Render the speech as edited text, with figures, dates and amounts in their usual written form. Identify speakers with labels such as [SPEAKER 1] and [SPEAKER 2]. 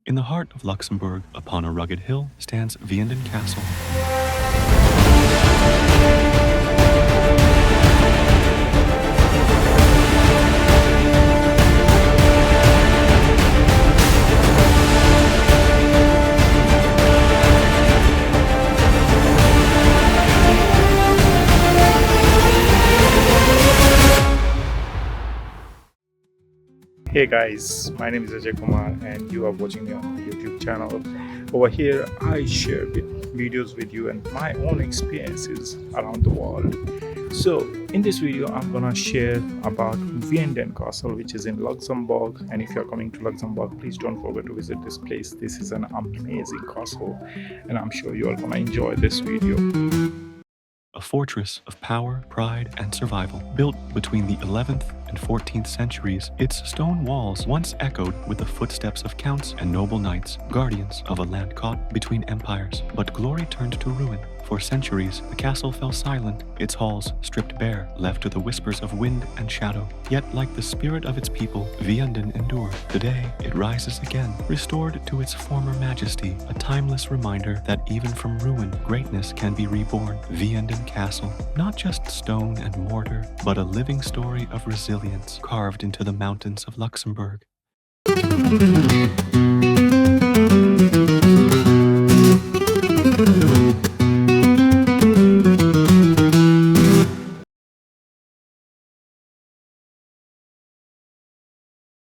[SPEAKER 1] In the heart of Luxembourg, upon a rugged hill, stands Vianden Castle.
[SPEAKER 2] Hey guys, my name is Ajay Kumar and you are watching me on my YouTube channel. Over here, I share videos with you and my own experiences around the world. So, in this video, I'm gonna share about Vianden Castle, which is in Luxembourg. And if you're coming to Luxembourg, please don't forget to visit this place. This is an amazing castle, and I'm sure you are gonna enjoy this video.
[SPEAKER 1] A fortress of power, pride, and survival. Built between the 11th and 14th centuries, its stone walls once echoed with the footsteps of counts and noble knights, guardians of a land caught between empires. But glory turned to ruin. For centuries, the castle fell silent, its halls stripped bare, left to the whispers of wind and shadow. Yet, like the spirit of its people, Vianden endured. Today, it rises again, restored to its former majesty, a timeless reminder that even from ruin, greatness can be reborn. Vianden Castle, not just stone and mortar, but a living story of resilience carved into the mountains of Luxembourg.